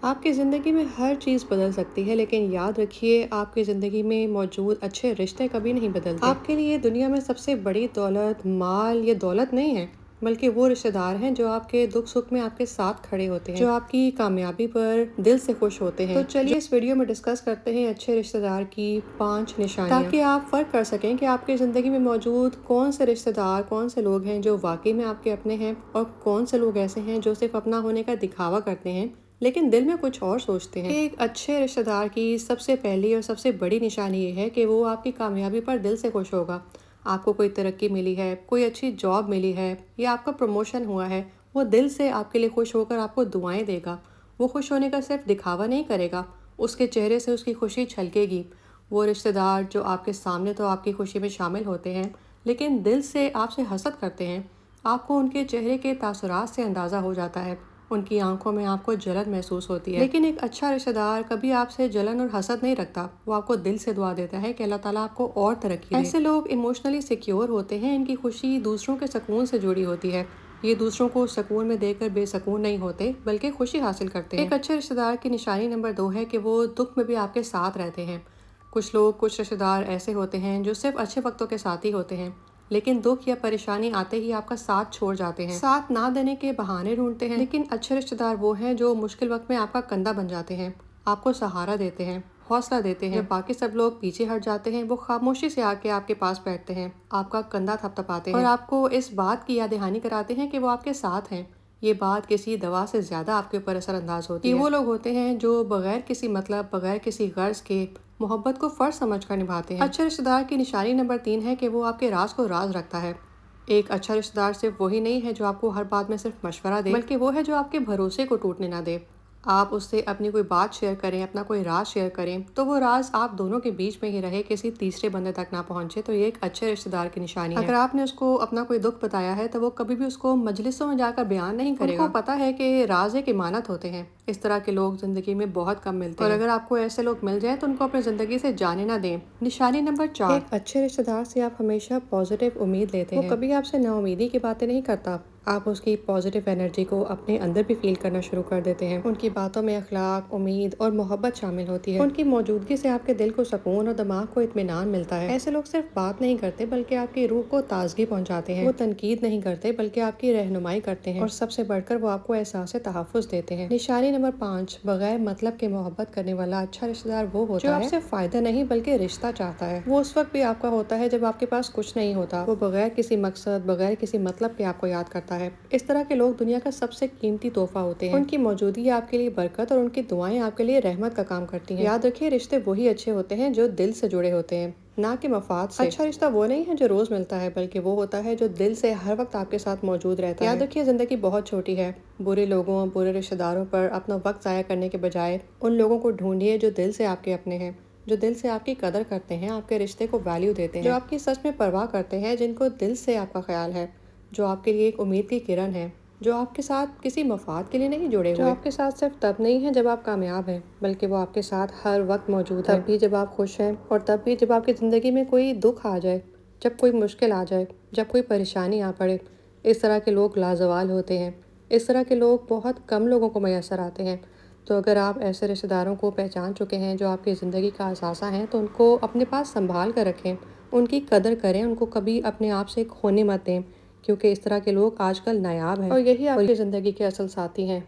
آپ کی زندگی میں ہر چیز بدل سکتی ہے، لیکن یاد رکھیے آپ کی زندگی میں موجود اچھے رشتے کبھی نہیں بدلتے۔ آپ کے لیے دنیا میں سب سے بڑی دولت مال یا دولت نہیں ہے، بلکہ وہ رشتے دار ہیں جو آپ کے دکھ سکھ میں آپ کے ساتھ کھڑے ہوتے ہیں، جو آپ کی کامیابی پر دل سے خوش ہوتے ہیں۔ تو چلیے اس ویڈیو میں ڈسکس کرتے ہیں اچھے رشتے دار کی 5 نشانیاں، تاکہ آپ فرق کر سکیں کہ آپ کی زندگی میں موجود کون سے رشتے دار، کون سے لوگ ہیں جو واقعی میں آپ کے اپنے ہیں، اور کون سے لوگ ایسے ہیں جو صرف اپنا ہونے کا دکھاوا کرتے ہیں لیکن دل میں کچھ اور سوچتے ہیں۔ ایک اچھے رشتہ دار کی سب سے پہلی اور سب سے بڑی نشانی یہ ہے کہ وہ آپ کی کامیابی پر دل سے خوش ہوگا۔ آپ کو کوئی ترقی ملی ہے، کوئی اچھی جاب ملی ہے یا آپ کا پروموشن ہوا ہے، وہ دل سے آپ کے لیے خوش ہو کر آپ کو دعائیں دے گا۔ وہ خوش ہونے کا صرف دکھاوا نہیں کرے گا، اس کے چہرے سے اس کی خوشی چھلکے گی۔ وہ رشتہ دار جو آپ کے سامنے تو آپ کی خوشی میں شامل ہوتے ہیں لیکن دل سے آپ سے حسد کرتے ہیں، آپ کو ان کے چہرے کے تاثرات سے اندازہ ہو جاتا ہے، ان کی آنکھوں میں آپ کو جلن محسوس ہوتی ہے۔ لیکن ایک اچھا رشتہ دار کبھی آپ سے جلن اور حسد نہیں رکھتا، وہ آپ کو دل سے دعا دیتا ہے کہ اللہ تعالیٰ آپ کو اور ترقی دے۔ ایسے لوگ ایموشنلی سیکیور ہوتے ہیں، ان کی خوشی دوسروں کے سکون سے جڑی ہوتی ہے۔ یہ دوسروں کو سکون میں دے کر بے سکون نہیں ہوتے بلکہ خوشی حاصل کرتے ہیں۔ ایک اچھے رشتہ دار کی نشانی نمبر 2 ہے کہ وہ دکھ میں بھی آپ کے ساتھ رہتے ہیں۔ کچھ رشتہ دار ایسے ہوتے ہیں جو صرف اچھے وقتوں کے ساتھی ہوتے ہیں، لیکن دکھ یا پریشانی آتے ہی آپ کا ساتھ چھوڑ جاتے ہیں، ساتھ نہ دینے کے بہانے ڈھونڈتے ہیں۔ لیکن اچھے رشتہ دار وہ ہیں جو مشکل وقت میں آپ کا کندھا بن جاتے ہیں، آپ کو سہارا دیتے ہیں، حوصلہ دیتے ہیں۔ جب باقی سب لوگ پیچھے ہٹ جاتے ہیں، وہ خاموشی سے آ کے آپ کے پاس بیٹھتے ہیں، آپ کا کندھا تھپتھپاتے ہیں اور آپ کو اس بات کی یاد دہانی کراتے ہیں کہ وہ آپ کے ساتھ ہیں۔ یہ بات کسی دوا سے زیادہ آپ کے اوپر اثر انداز ہوتی ہے۔ یہ وہ لوگ ہوتے ہیں جو بغیر کسی مطلب، بغیر کسی غرض کے محبت کو فرض سمجھ کر نبھاتے ہیں۔ اچھے رشتہ دار کی نشانی نمبر 3 ہے کہ وہ آپ کے راز کو راز رکھتا ہے۔ ایک اچھا رشتہ دار صرف وہی نہیں ہے جو آپ کو ہر بات میں صرف مشورہ دے، بلکہ وہ ہے جو آپ کے بھروسے کو ٹوٹنے نہ دے۔ آپ اس سے اپنی کوئی بات شیئر کریں، اپنا کوئی راز شیئر کریں تو وہ راز آپ دونوں کے بیچ میں ہی رہے، کسی تیسرے بندے تک نہ پہنچے، تو یہ ایک اچھے رشتہ دار کی نشانی ہے۔ اگر آپ نے اس کو اپنا کوئی دکھ بتایا ہے تو وہ کبھی بھی اس کو مجلسوں میں جا کر بیان نہیں کرے گا۔ ان کو پتہ ہے کہ راز ایک امانت ہوتے ہیں، اس طرح کے لوگ زندگی میں بہت کم ملتے ہیں، اور اگر آپ کو ایسے لوگ مل جائیں تو ان کو اپنی زندگی سے جانے نہ دیں۔ نشانی نمبر 4، ایک اچھے رشتہ دار سے آپ ہمیشہ پازیٹیو امید لیتے ہیں۔ وہ کبھی آپ سے نا امیدی کی باتیں نہیں کرتا، آپ اس کی پازیٹیو انرجی کو اپنے اندر بھی فیل کرنا شروع کر دیتے ہیں۔ ان کی باتوں میں اخلاق، امید اور محبت شامل ہوتی ہے۔ ان کی موجودگی سے آپ کے دل کو سکون اور دماغ کو اطمینان ملتا ہے۔ ایسے لوگ صرف بات نہیں کرتے بلکہ آپ کی روح کو تازگی پہنچاتے ہیں۔ وہ تنقید نہیں کرتے بلکہ آپ کی رہنمائی کرتے ہیں، اور سب سے بڑھ کر وہ آپ کو احساس تحفظ دیتے ہیں۔ نشانی نمبر 5، بغیر مطلب کے محبت کرنے والا اچھا رشتہ دار وہ ہوتا ہے جو آپ سے فائدہ نہیں بلکہ رشتہ چاہتا ہے۔ وہ اس وقت بھی آپ کا ہوتا ہے جب آپ کے پاس کچھ نہیں ہوتا، وہ بغیر کسی مقصد، بغیر کسی مطلب کے آپ کو یاد کرتا ہے۔ اس طرح کے لوگ دنیا کا سب سے قیمتی تحفہ ہوتے ہیں۔ ان کی موجودگی آپ کے لیے برکت اور ان کی دعائیں آپ کے لیے رحمت کا کام کرتی ہیں۔ یاد رکھیے، رشتے وہی اچھے ہوتے ہیں جو دل سے جڑے ہوتے ہیں، نہ کہ مفاد سے۔ اچھا رشتہ وہ نہیں ہے جو روز ملتا ہے، بلکہ وہ ہوتا ہے جو دل سے ہر وقت آپ کے ساتھ موجود رہتا ہے۔ یاد رکھیے، زندگی بہت چھوٹی ہے، برے لوگوں، برے رشتہ داروں پر اپنا وقت ضائع کرنے کے بجائے ان لوگوں کو ڈھونڈیے جو دل سے آپ کے اپنے ہیں، جو دل سے آپ کی قدر کرتے ہیں، آپ کے رشتے کو ویلیو دیتے ہیں، جو آپ کی سچ میں پرواہ کرتے ہیں، جن کو دل سے آپ کا خیال ہے، جو آپ کے لیے ایک امید کی کرن ہے، جو آپ کے ساتھ کسی مفاد کے لیے نہیں جڑے ہوئے، جو آپ کے ساتھ صرف تب نہیں ہے جب آپ کامیاب ہیں، بلکہ وہ آپ کے ساتھ ہر وقت موجود ہے، تب بھی جب آپ خوش ہیں اور تب بھی جب آپ کی زندگی میں کوئی دکھ آ جائے، جب کوئی مشکل آ جائے، جب کوئی پریشانی آ پڑے۔ اس طرح کے لوگ لازوال ہوتے ہیں، اس طرح کے لوگ بہت کم لوگوں کو میسر آتے ہیں۔ تو اگر آپ ایسے رشتہ داروں کو پہچان چکے ہیں جو آپ کی زندگی کا اثاثہ ہیں، تو ان کو اپنے پاس سنبھال کر رکھیں، ان کی قدر کریں، ان کو کبھی اپنے آپ سے کھونے مت دیں، کیونکہ اس طرح کے لوگ آج کل نایاب ہیں اور یہی آپ کی زندگی کے اصل ساتھی ہیں۔